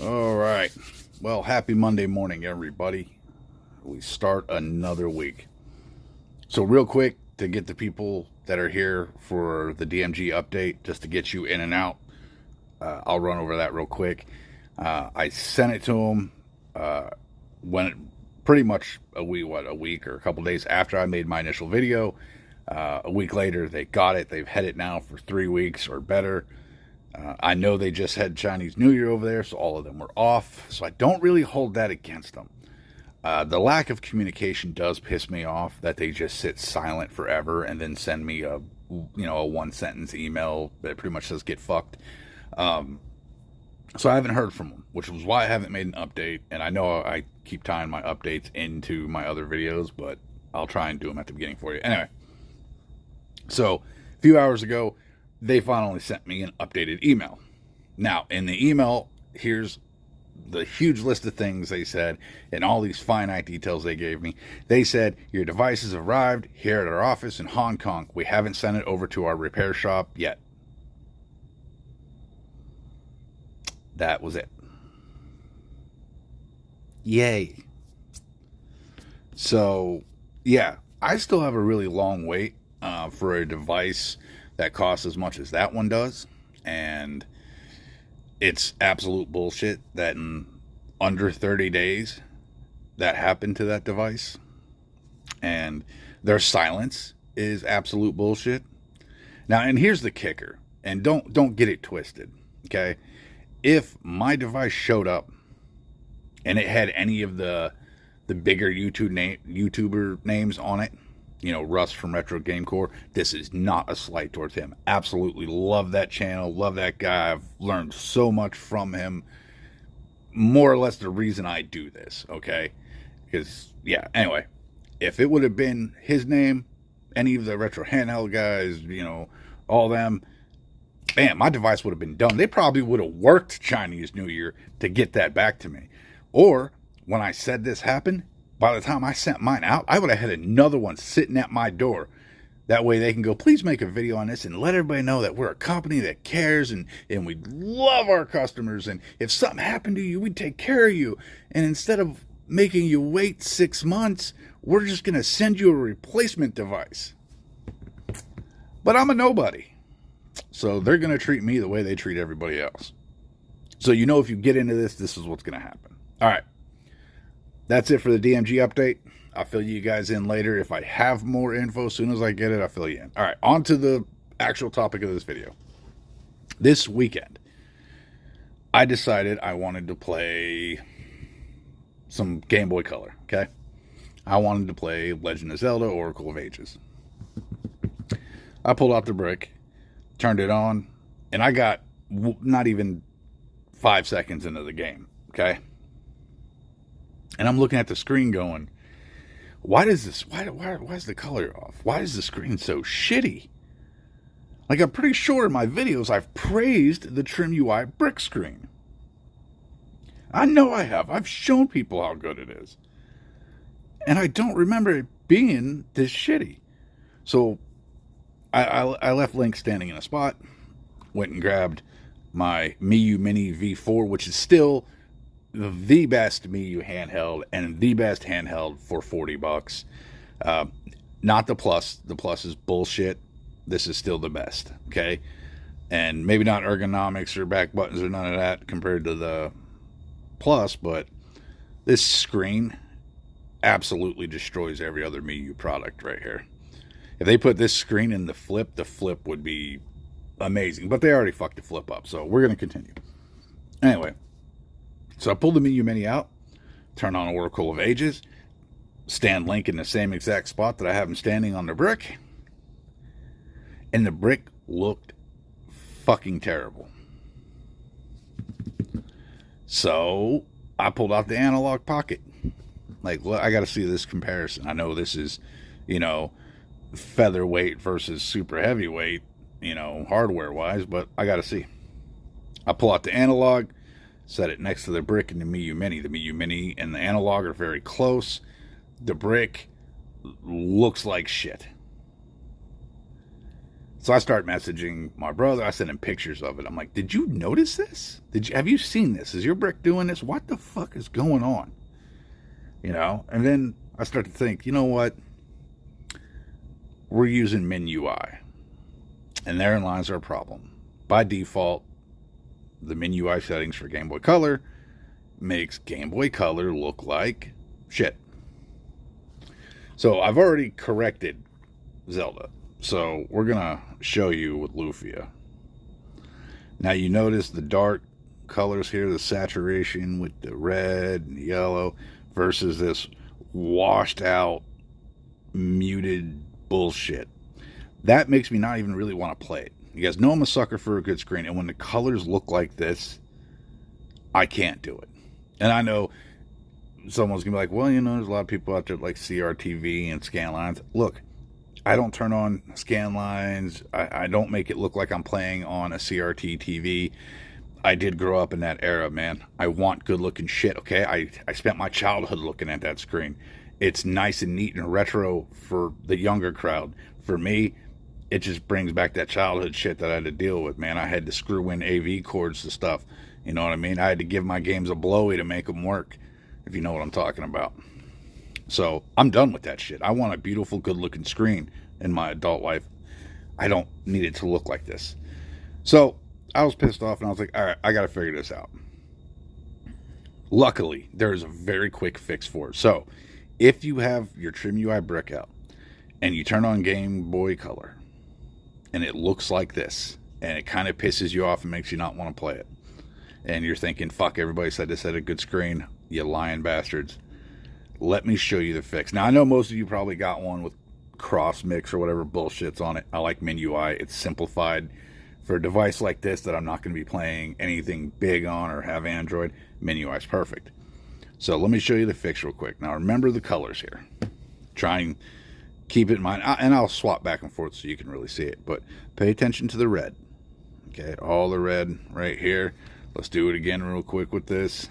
All right. Well, happy Monday morning, everybody. We start another week. So, real quick, to get the people that are here for the DMG update, just to get you in and out, I'll run over that real quick. I sent it to them when it, pretty much a week or a couple days after I made my initial video. A week later, they got it. They've had it now for 3 weeks or better. I know they just had Chinese New Year over there, so all of them were off. So I don't really hold that against them. The lack of communication does piss me off, that they just sit silent forever and then send me a one sentence email that pretty much says get fucked. So I haven't heard from them, which was why I haven't made an update. And I know I keep tying my updates into my other videos, but I'll try and do them at the beginning for you. Anyway, so a few hours ago, they finally sent me an updated email. Now, in the email, here's the huge list of things they said and all these finite details they gave me. They said, your device has arrived here at our office in Hong Kong. We haven't sent it over to our repair shop yet. That was it. Yay. So, yeah, I still have a really long wait for a device that costs as much as that one does, and it's absolute bullshit that in under 30 days that happened to that device, and their silence is absolute bullshit. Now, and here's the kicker, and don't get it twisted, okay? If my device showed up and it had any of the bigger YouTuber names on it, Russ from Retro Game Core, this is not a slight towards him. Absolutely love that channel, love that guy. I've learned so much from him. More or less the reason I do this, okay? Because, yeah, anyway, if it would have been his name, any of the Retro Handheld guys, all them, bam, my device would have been done. They probably would have worked Chinese New Year to get that back to me. Or, when I said this happened, by the time I sent mine out, I would have had another one sitting at my door. That way they can go, please make a video on this and let everybody know that we're a company that cares and we love our customers. And if something happened to you, we'd take care of you. And instead of making you wait 6 months, we're just going to send you a replacement device. But I'm a nobody. So they're going to treat me the way they treat everybody else. So if you get into this, this is what's going to happen. All right. That's it for the DMG update. I'll fill you guys in later. If I have more info, as soon as I get it, I'll fill you in. All right, on to the actual topic of this video. This weekend, I decided I wanted to play some Game Boy Color, okay? I wanted to play Legend of Zelda Oracle of Ages. I pulled out the brick, turned it on, and I got not even 5 seconds into the game, okay? And I'm looking at the screen going, why is the color off? Why is the screen so shitty? Like, I'm pretty sure in my videos I've praised the Trimui Brick screen. I know I have. I've shown people how good it is. And I don't remember it being this shitty. So I left Link standing in a spot, went and grabbed my MinUi Meni V4, which is still the best MinUi handheld and the best handheld for $40. Not the Plus. The Plus is bullshit. This is still the best, okay? And maybe not ergonomics or back buttons or none of that compared to the Plus, but this screen absolutely destroys every other MinUi product right here. If they put this screen in the flip would be amazing. But they already fucked the flip up, so we're going to continue. Anyway. So I pulled the MinUi Meni out, turned on Oracle of Ages, stand Link in the same exact spot that I have him standing on the brick, and the brick looked fucking terrible. So I pulled out the analog pocket. Like, look, I got to see this comparison. I know this is, featherweight versus super heavyweight, hardware-wise, but I got to see. I pull out the analog, set it next to the brick and the MinUi Meni. The MinUi Meni and the analog are very close. The brick looks like shit. So I start messaging my brother. I sent him pictures of it. I'm like, did you notice this? Have you seen this? Is your brick doing this? What the fuck is going on? You know? And then I start to think, you know what? We're using MinUi. And therein lies our problem. By default, the MinUI settings for Game Boy Color makes Game Boy Color look like shit. So I've already corrected Zelda. So we're going to show you with Lufia. Now you notice the dark colors here, the saturation with the red and the yellow versus this washed out, muted bullshit. That makes me not even really want to play it. You guys know I'm a sucker for a good screen, and when the colors look like this, I can't do it. And I know someone's going to be like, well, you know, there's a lot of people out there that like CRTV and scan lines. Look, I don't turn on scan lines. I don't make it look like I'm playing on a CRT TV. I did grow up in that era, man. I want good looking shit, okay? I spent my childhood looking at that screen. It's nice and neat and retro for the younger crowd. For me, it just brings back that childhood shit that I had to deal with, man. I had to screw in AV cords to stuff. You know what I mean? I had to give my games a blowy to make them work, if you know what I'm talking about. So I'm done with that shit. I want a beautiful, good-looking screen in my adult life. I don't need it to look like this. So I was pissed off, and I was like, all right, I got to figure this out. Luckily, there is a very quick fix for it. So if you have your Trimui Brick out, and you turn on Game Boy Color, and it looks like this, and it kind of pisses you off and makes you not want to play it, and you're thinking, fuck, everybody said this had a good screen, you lying bastards. Let me show you the fix. Now, I know most of you probably got one with cross mix or whatever bullshit's on it. I like MinUI. It's simplified for a device like this that I'm not going to be playing anything big on or have Android. MinUI is perfect. So let me show you the fix real quick. Now, remember the colors here. Try and keep it in mind. And I'll swap back and forth so you can really see it. But pay attention to the red. Okay, all the red right here. Let's do it again real quick with this.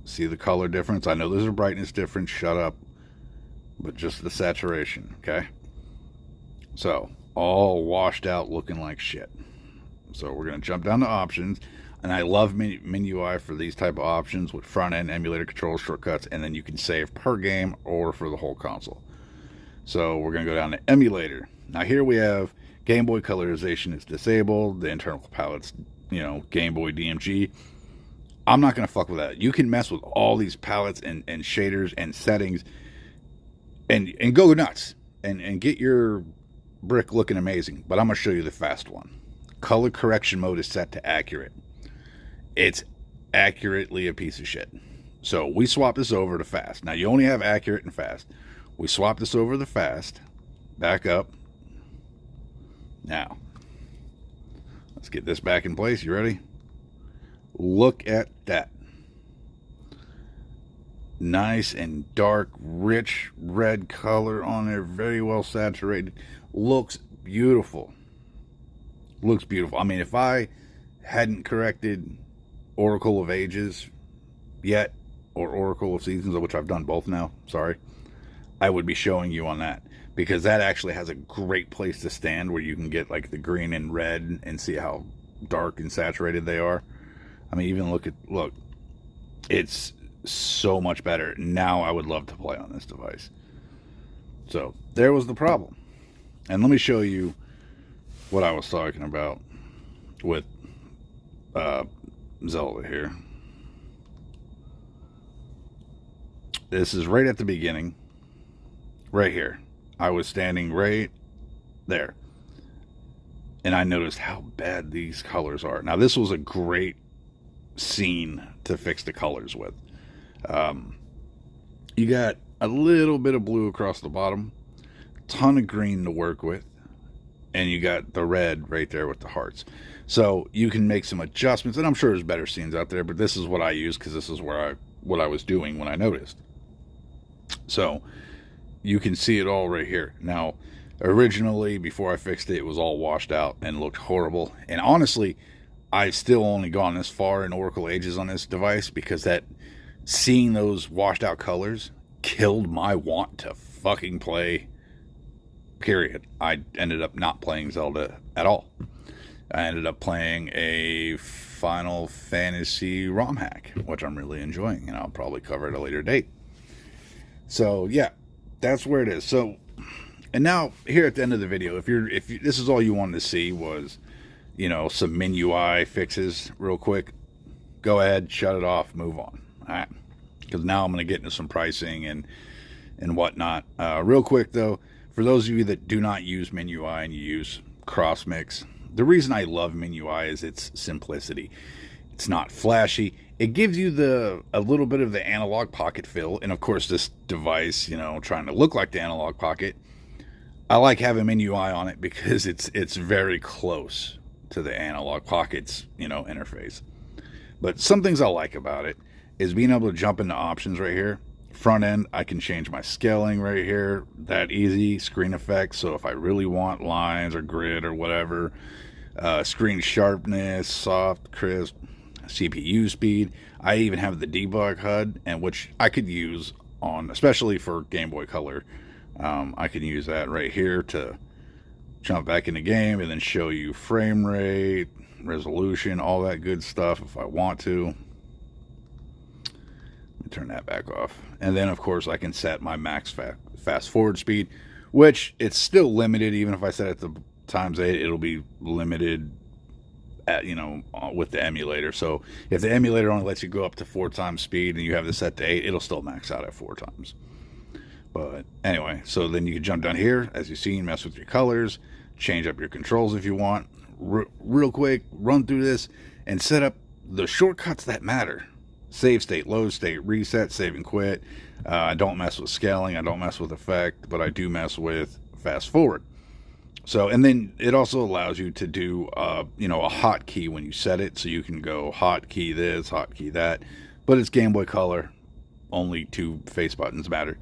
See the color difference? I know there's a brightness difference. Shut up. But just the saturation, okay? So, all washed out looking like shit. So, we're going to jump down to options. And I love MinUI for these type of options with front-end emulator control shortcuts. And then you can save per game or for the whole console. So, we're going to go down to emulator. Now, here we have Game Boy colorization is disabled. The internal palette's, you know, Game Boy DMG. I'm not going to fuck with that. You can mess with all these palettes and shaders and settings and go nuts and get your brick looking amazing. But I'm going to show you the fast one. Color correction mode is set to accurate. It's accurately a piece of shit. So we swap this over to fast. Now you only have accurate and fast. We swap this over to fast. Back up. Now, let's get this back in place. You ready? Look at that. Nice and dark, rich red color on there. Very well saturated. Looks beautiful. Looks beautiful. I mean, if I hadn't corrected Oracle of Ages yet, or Oracle of Seasons, which I've done both now, sorry, I would be showing you on that. Because that actually has a great place to stand where you can get like the green and red and see how dark and saturated they are. I mean, even look, it's so much better. Now I would love to play on this device. So there was the problem. And let me show you what I was talking about with Zelda here. This is right at the beginning. Right here. I was standing right there. And I noticed how bad these colors are. Now this was a great scene to fix the colors with. You got a little bit of blue across the bottom, ton of green to work with, and you got the red right there with the hearts. So you can make some adjustments, and I'm sure there's better scenes out there, but this is what I use because this is what I was doing when I noticed. So you can see it all right here. Now, originally, before I fixed it, it was all washed out and looked horrible. And honestly, I've still only gone this far in Oracle Ages on this device because seeing those washed out colors killed my want to fucking play period. I ended up not playing Zelda at all. I ended up playing a Final Fantasy ROM hack, which I'm really enjoying, and I'll probably cover at a later date. So yeah, that's where it is. So, and now here at the end of the video, if this is all you wanted to see was, you know, some MinUi fixes real quick, go ahead, shut it off, move on. All right, because now I'm going to get into some pricing and whatnot. Real quick though, for those of you that do not use MinUi and you use CrossMix, the reason I love MinUi is its simplicity. It's not flashy. It gives you a little bit of the analog pocket feel, and of course this device, you know, trying to look like the analog pocket, I like having MinUi on it because it's very close to the analog pocket's, you know, interface. But some things I like about it is being able to jump into options right here. Front end, I can change my scaling right here, that easy. Screen effects, so if I really want lines or grid or whatever, screen sharpness, soft, crisp, CPU speed. I even have the debug HUD, and which I could use on, especially for Game Boy Color. I can use that right here to jump back in the game and then show you frame rate, resolution, all that good stuff if I want to. Let me turn that back off. And then of course I can set my max fast forward speed, which it's still limited. Even if I set it to ×8, it'll be limited at, you know, with the emulator. So if the emulator only lets you go up to 4 times speed and you have this set to 8, it'll still max out at 4 times. But anyway, so then you can jump down here, as you've seen, mess with your colors, change up your controls if you want. Real quick, run through this and set up the shortcuts that matter. Save state, load state, reset, save and quit. I don't mess with scaling, I don't mess with effect, but I do mess with fast forward. So, and then it also allows you to do, you know, a hotkey when you set it. So you can go hotkey this, hotkey that, but it's Game Boy Color. Only 2 face buttons matter.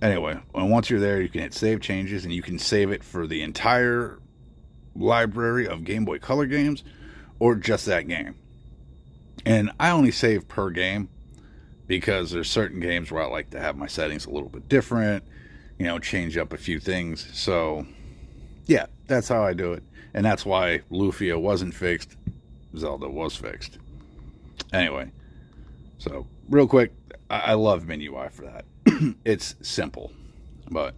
Anyway, once you're there, you can hit save changes and you can save it for the entire library of Game Boy Color games or just that game. And I only save per game because there's certain games where I like to have my settings a little bit different, you know, change up a few things. So yeah, that's how I do it. And that's why Lufia wasn't fixed. Zelda was fixed. Anyway, so real quick, I love MinUi for that. It's simple. But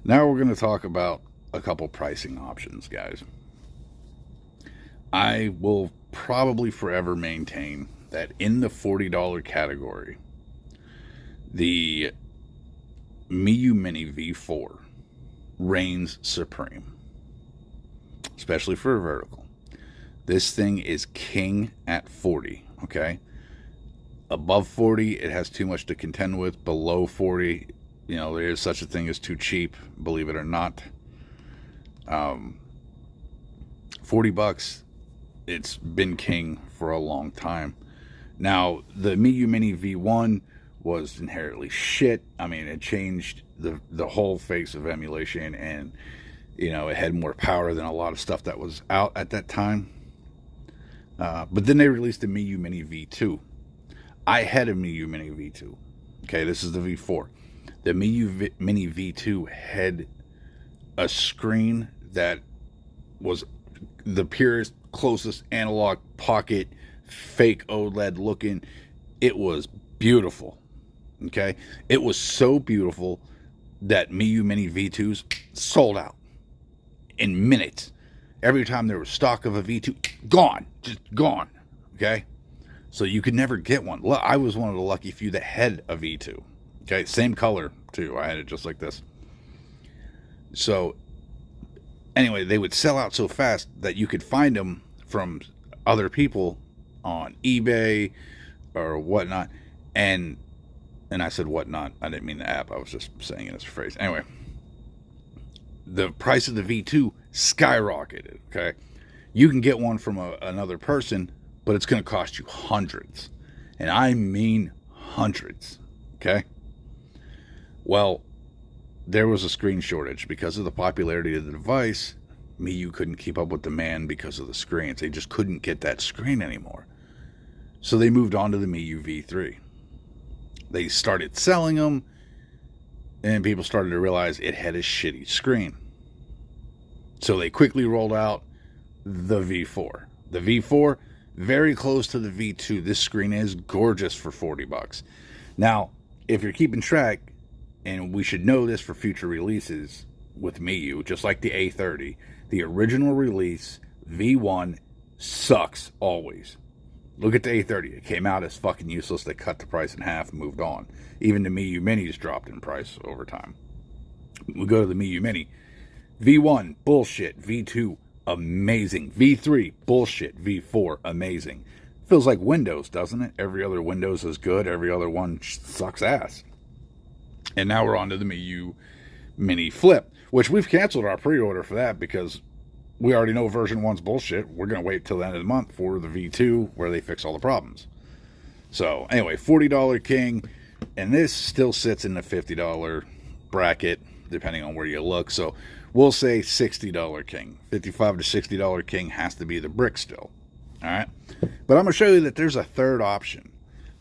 now we're going to talk about a couple pricing options, guys. I will probably forever maintain that in the $40 category, the MinUi Mini V4 reigns supreme, especially for a vertical. This thing is king at 40, okay? Above 40, it has too much to contend with. Below 40, you know, there is such a thing as too cheap, believe it or not. $40, it's been king for a long time. Now, the MinUi Mini V1 was inherently shit. I mean, it changed the whole face of emulation, and, you know, it had more power than a lot of stuff that was out at that time. But then they released the MinUi Mini V2. I had a MinUi Mini V2. Okay, this is the V4. The MinUi Mini V2 had a screen that was the purest, closest analog pocket, fake OLED looking. It was beautiful. Okay, it was so beautiful that MinUi Mini V2s sold out in minutes. Every time there was stock of a V2, gone, just gone. Okay. So you could never get one. I was one of the lucky few that had a V2. Okay, same color too. I had it just like this. So anyway, they would sell out so fast that you could find them from other people on eBay or whatnot. And I said whatnot. I didn't mean the app. I was just saying it as a phrase. Anyway, the price of the V2 skyrocketed. Okay, you can get one from another person, but it's going to cost you hundreds. And I mean hundreds. Okay? Well, there was a screen shortage. Because of the popularity of the device, MinUi couldn't keep up with demand because of the screens. They just couldn't get that screen anymore. So they moved on to the MinUi V3. They started selling them, and people started to realize it had a shitty screen. So they quickly rolled out the V4. The V4, very close to the V2. This screen is gorgeous for $40. Now, if you're keeping track, and we should know this for future releases with MinUi, just like the A30, the original release, V1, sucks always. Look at the A30. It came out as fucking useless. They cut the price in half and moved on. Even the MinUi Minis dropped in price over time. We go to the MinUi Mini. V1, bullshit. V2, amazing. V3, bullshit. V4, amazing. Feels like Windows, doesn't it? Every other Windows is good. Every other one sucks ass. And now we're on to the MinUi Mini Flip, which we've canceled our pre-order for that because we already know version 1's bullshit. We're going to wait till the end of the month for the V2 where they fix all the problems. So, anyway, $40 King. And this still sits in the $50 bracket, depending on where you look. So, we'll say $60 King. $55 to $60 King has to be the brick still. All right? But I'm going to show you that there's a third option.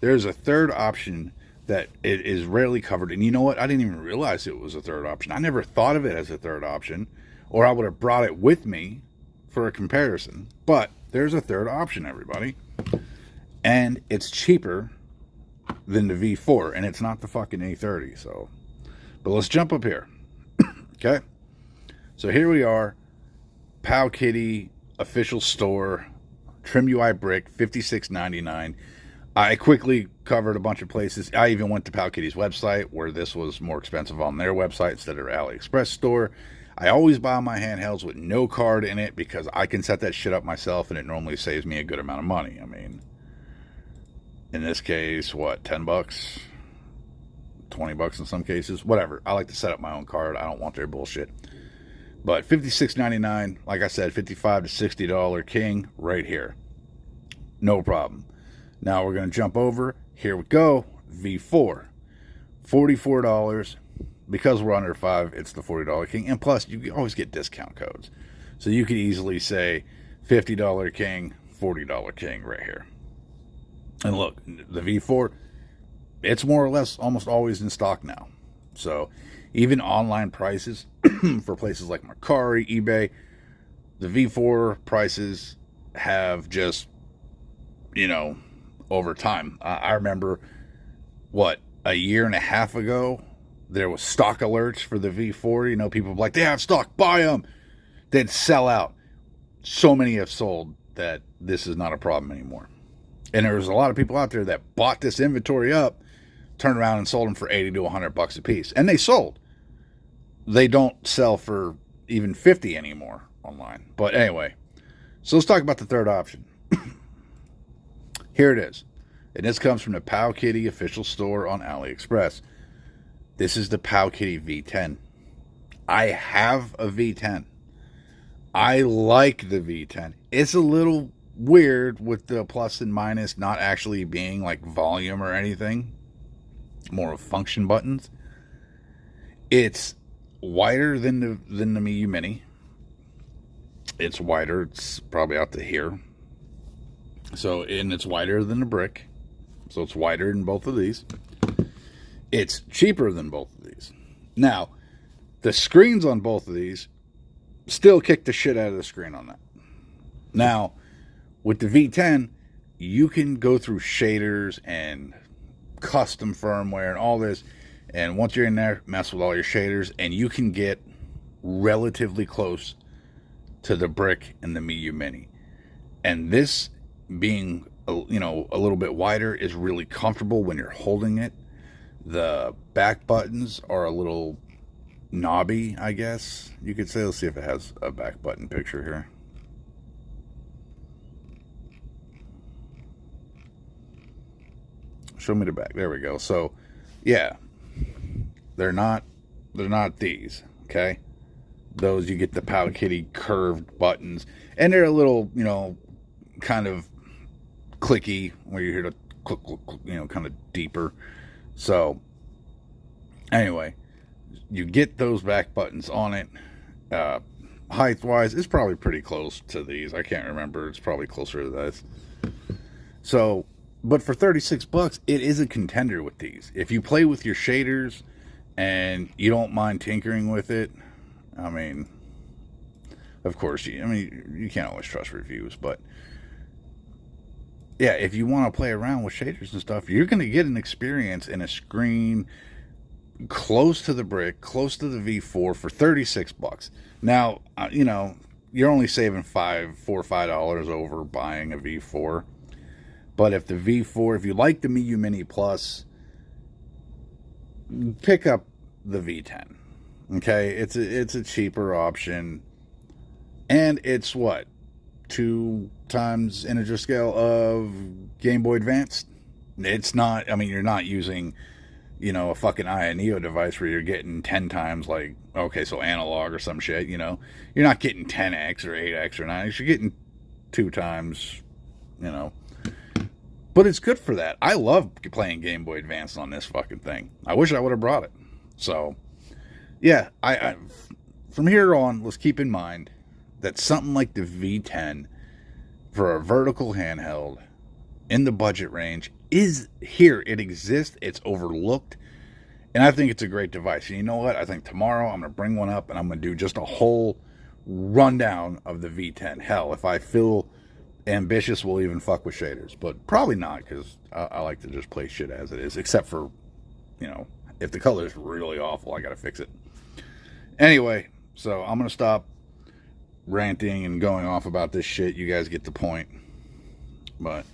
There's a third option that it is rarely covered. And you know what? I didn't even realize it was a third option. I never thought of it as a third option, or I would have brought it with me for a comparison. But there's a third option, everybody. And it's cheaper than the V4, and it's not the fucking A30. So, but let's jump up here. Okay? So here we are. PowKiddy official store, Trimui Brick, $56.99. I quickly covered a bunch of places. I even went to PowKiddy's website where this was more expensive on their website instead of their AliExpress store. I always buy my handhelds with no card in it because I can set that shit up myself and it normally saves me a good amount of money. I mean, in this case, what, 10 bucks? 20 bucks in some cases? Whatever. I like to set up my own card. I don't want their bullshit. But $56.99, like I said, $55 to $60 King right here. No problem. Now we're going to jump over. Here we go. V4. $44. Because we're under 5, it's the $40 King. And plus, you always get discount codes. So you could easily say $50 King, $40 King right here. And look, the V4, it's more or less almost always in stock now. So even online prices for places like Mercari, eBay, the V4 prices have just, over time. I remember, a year and a half ago, there was stock alerts for the V4. People were like, they have stock, buy them. They'd sell out. So many have sold that this is not a problem anymore. And there's a lot of people out there that bought this inventory up, turned around and sold them for 80 to 100 bucks a piece. And they sold. They don't sell for even 50 anymore online. But anyway, so let's talk about the third option. Here it is. And this comes from the PowKiddy official store on AliExpress. This is the PowKiddy V10. I have a V10. I like the V10. It's a little weird with the plus and minus not actually being like volume or anything. More of function buttons. It's wider than the MinUi Mini. It's wider. It's probably out to here. So, and it's wider than the brick. So it's wider than both of these. It's cheaper than both of these. Now, the screens on both of these still kick the shit out of the screen on that. Now, with the V10, you can go through shaders and custom firmware and all this. And once you're in there, mess with all your shaders, and you can get relatively close to the brick and the MinUi Mini. And this being, a little bit wider is really comfortable when you're holding it. The back buttons are a little knobby, I guess you could say. Let's see if it has a back button picture here. Show me the back. There we go. So, yeah, they're not these. Okay, those you get the PowKiddy curved buttons, and they're a little, kind of clicky where you hear the click, click, click, kind of deeper. So, anyway, you get those back buttons on it. Height-wise, it's probably pretty close to these. I can't remember. It's probably closer to this. So, but for 36 bucks, it is a contender with these. If you play with your shaders and you don't mind tinkering with it, I mean, Of course, I mean, you can't always trust reviews, but yeah, if you want to play around with shaders and stuff, you're going to get an experience in a screen close to the Brick, close to the V4 for $36. Now, you know, you're only saving $4 or $5 over buying a V4. But if the V4, if you like the MinUi Mini Plus, pick up the V10. Okay, it's a cheaper option, and it's what, 2 times integer scale of Game Boy Advance. It's not. I mean, you're not using, you know, a fucking Ayaneo device where you're getting 10 times, like, okay, so analog or some shit. You know, you're not getting 10x or 8x or 9x. You're getting 2 times. You know. But it's good for that. I love playing Game Boy Advance on this fucking thing. I wish I would have brought it. So, yeah, I from here on, let's keep in mind that something like the V10 for a vertical handheld in the budget range is here. It exists. It's overlooked. And I think it's a great device. And you know what? I think tomorrow I'm going to bring one up and I'm going to do just a whole rundown of the V10. Hell, if I feel ambitious, we'll even fuck with shaders, but probably not, because I like to just play shit as it is, except for, you know, if the color is really awful, I gotta fix it. Anyway, so I'm gonna stop ranting and going off about this shit. You guys get the point. But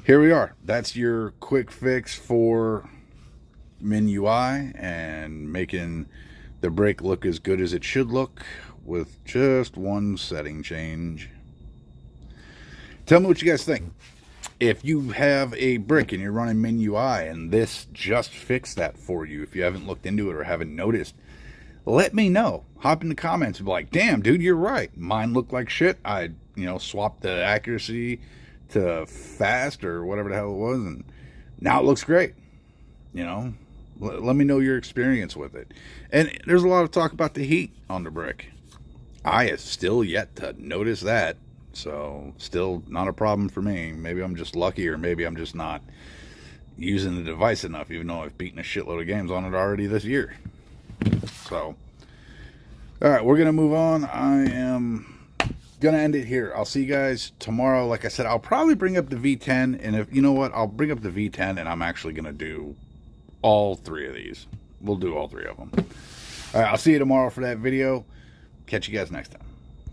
here we are. That's your quick fix for MinUI and making the Brick look as good as it should look with just one setting change. Tell me what you guys think. If you have a Brick and you're running MinUI and this just fixed that for you, if you haven't looked into it or haven't noticed, let me know. Hop in the comments and be like, damn, dude, you're right. Mine looked like shit. I, you know, swapped the accuracy to fast or whatever the hell it was, and now it looks great. You know, let me know your experience with it. And there's a lot of talk about the heat on the Brick. I have still yet to notice that. So, still not a problem for me. Maybe I'm just lucky, or maybe I'm just not using the device enough, even though I've beaten a shitload of games on it already this year. So, alright, we're going to move on. I am going to end it here. I'll see you guys tomorrow. Like I said, I'll probably bring up the V10, and if, you know what, I'll bring up the V10, and I'm actually going to do all 3 of these. We'll do all 3 of them. Alright, I'll see you tomorrow for that video. Catch you guys next time.